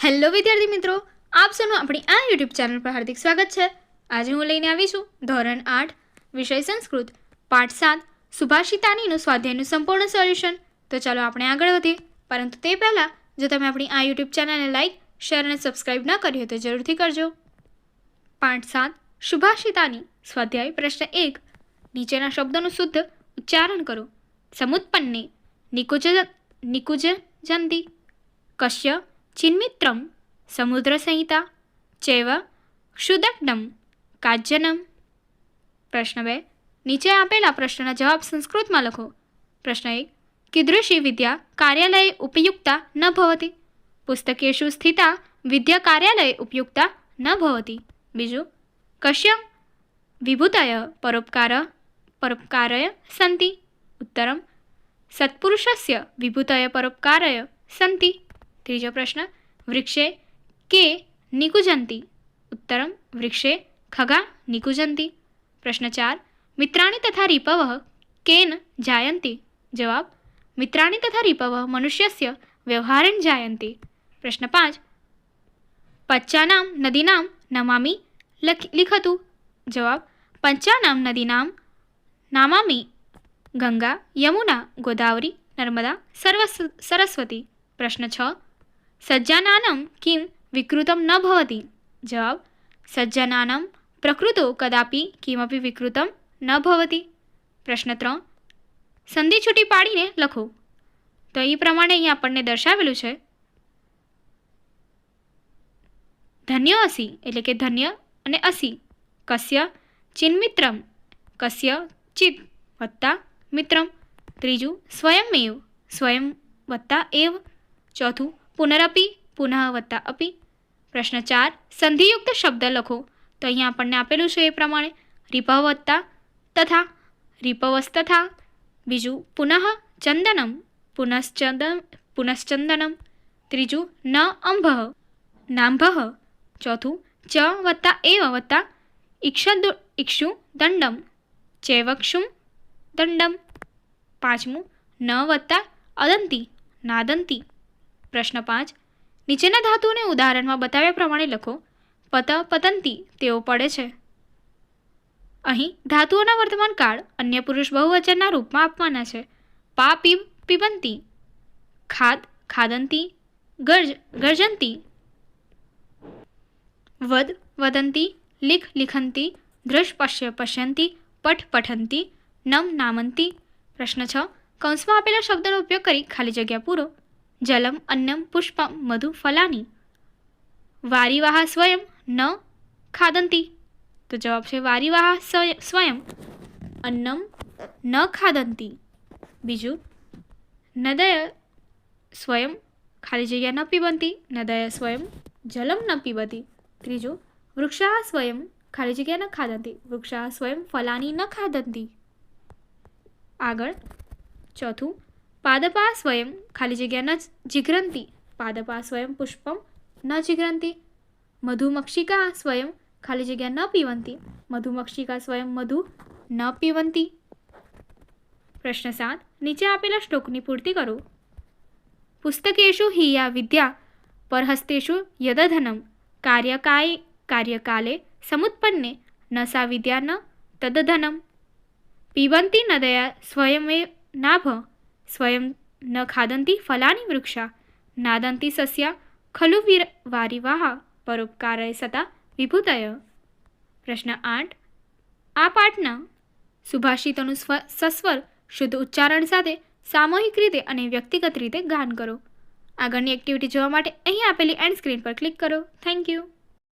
Hello વિદ્યાર્થી મિત્રો, આપ સૌનું આપણી આ યુટ્યુબ ચેનલ પર હાર્દિક સ્વાગત છે. આજે હું લઈને આવી છું ધોરણ 8 વિષય સંસ્કૃત પાઠ 7 સુભાષિતાનીનું સ્વાધ્યાયનું સંપૂર્ણ સોલ્યુશન. તો ચાલો આપણે આગળ વધીએ. પરંતુ તે પહેલાં જો તમે આપણી આ યુટ્યુબ ચેનલને લાઇક, શેર અને સબસ્ક્રાઇબ ન કરી હોય તો જરૂરથી કરજો. પાઠ 7 સુભાષિતાની સ્વાધ્યાય પ્રશ્ન 1. નીચેના શબ્દોનું શુદ્ધ ઉચ્ચારણ કરો. સમુત્પન્ને નિકુંજંતી, કશ્ય ચિન્મિત્રમ, સમુદ્ર સંહિતા, ચૈવ ક્ષુદગ્નમ, કાજ્યનમ. પ્રશ્ન 2. નીચે આપેલા પ્રશ્નના જવાબ સંસ્કૃતમાં લખો. પ્રશ્ન 1. કીદૃશી વિદ્યા કાર્યાલયે ઉપયુક્તા ન ભવતિ? પુસ્તકેષુ સ્થિતા વિદ્યા કાર્યાલયે ઉપયુક્તા ન ભવતિ. બીજું, કસ્ય વિભૂતય પરોપકારય સંતિ? ઉત્તરમ, સત્પુરુષસ્ય વિભૂતય પરોપકારય સંતિ. ત્રીજો પ્રશ્ન, વૃક્ષે કે નિકુંજંતી? ઉત્તરમ, વૃક્ષે ખગા નિકુંજંતી. પ્રશ્ન 4. મિત્રાણિ તથા રીપવઃ કેન જાયન્તિ? જવાબ, મિત્રાણિ તથા રીપવઃ મનુષ્યસ્ય વ્યવહારેણ જાયન્તિ. પ્રશ્ન 5. પંચાનામ નદીનામ નમામિ લિખતુ? જવાબ, પંચાનામ નદીનામ નામામિ ગંગા, યમુના, ગોદાવરી, નર્મદા, સરસ્વતી. પ્રશ્ન 6. સજ્જાનાનમ કિમ વિકૃતમ ન ભવતિ? જવાબ, સજ્જનાનમ પ્રકૃતો કદાપી કિમપી વિકૃતમ ન ભવતિ. પ્રશ્ન 3. સંધિ છૂટી પાડીને લખો. તો એ પ્રમાણે અહીં આપણને દર્શાવેલું છે. ધન્ય અસી એટલે કે ધન્ય અને અસી. કસ્ય ચિન્મિત્રમ, કસ્ય ચિત વત્તા મિત્રમ. ત્રીજું, સ્વયમેવ, સ્વયં વત્તા એવ. ચોથું, પુનરપી, પુનઃ વત્તા અપી. પ્રશ્ન 4. સંધિયુક્ત શબ્દ લખો. તો અહીંયા આપણને આપેલું છે એ પ્રમાણે રીપવત્તા તથા, રીપવસ્તથા. બીજું, પુનઃ ચંદનમ, પુનશ્ચંદનમ. ત્રીજું, ન અંભઃ, નાંભઃ. ચોથું, ચ વત્તા એવ વત્તા ઇક્ષુ દંડમ, ચૈવક્ષુમ દંડમ. પાંચમું, ન વત્તા અદંતી, નાદંતી. પ્રશ્ન 5. નીચેના ધાતુઓને ઉદાહરણમાં બતાવ્યા પ્રમાણે લખો. પત પતંતી, તેઓ પડે છે. અહીં ધાતુઓના વર્તમાન કાળ અન્ય પુરુષ બહુવચનના રૂપમાં આપવાના છે. પા પીબંતી, ખાદ ખાદંતી, ગર્જ ગર્જંતી, વદ વદંતી, લિખ લિખંતી, દ્રશ પશ્યંતી, પઠ પઠંતી, નમ નામંતી. પ્રશ્ન 6. કૌંસમાં આપેલા શબ્દનો ઉપયોગ કરી ખાલી જગ્યા પૂરો. જલમ, અન્નમ, પુષ્પમ, મધુ, ફલાની. વારીવાહ સ્વયં ન ખાદંતી. તો જવાબ છે વારીવાહ સ્વયં અન્નમ ન ખાદંતી. બીજું, નદય સ્વયં ખાલી જગ્યા ન પીબંતી, નદય સ્વયં જલમ ન પીબતી. ત્રીજું, વૃક્ષાઃ સ્વયં ખાલી જગ્યા ન ખાદંતી, વૃક્ષાઃ સ્વયં ફલાની ન ખાદંતી. આગળ ચોથું, પાદપા સ્વયં ખાલી જગ્યા ન જીઘ્રંતી, પાદપા સ્વયં પુષ્પમ ન જીઘ્રંતી. મધુમક્ષિકા સ્વયં ખાલી જગ્યા ન પીવંતી, મધુમક્ષિકા સ્વયં મધુ ન પીવંતી. પ્રશ્ન 7. નીચે આપેલા શ્લોકની પૂર્તિ કરો. પુસ્તકેષુ હિ યા વિદ્યા પરહસ્તેષુ યદધનમ કાર્યકાલે સમુત્પન્ને ન સા વિદ્યા ન તદધનમ. પીબંતી નદયા સ્વયમેવ નાભ, સ્વયં ન ખાદંતી ફલાની વૃક્ષા, નાદંતી સસ્યા ખલુ વારીવાહ પરોપકારય સતા વિભૂતય. પ્રશ્ન 8. આ પાઠના સુભાષિતોનું સસ્વર શુદ્ધ ઉચ્ચારણ સાથે સામૂહિક રીતે અને વ્યક્તિગત રીતે ગાન કરો. આગળની એક્ટિવિટી જોવા માટે અહીં આપેલી એન્ડ સ્ક્રીન પર ક્લિક કરો. Thank you.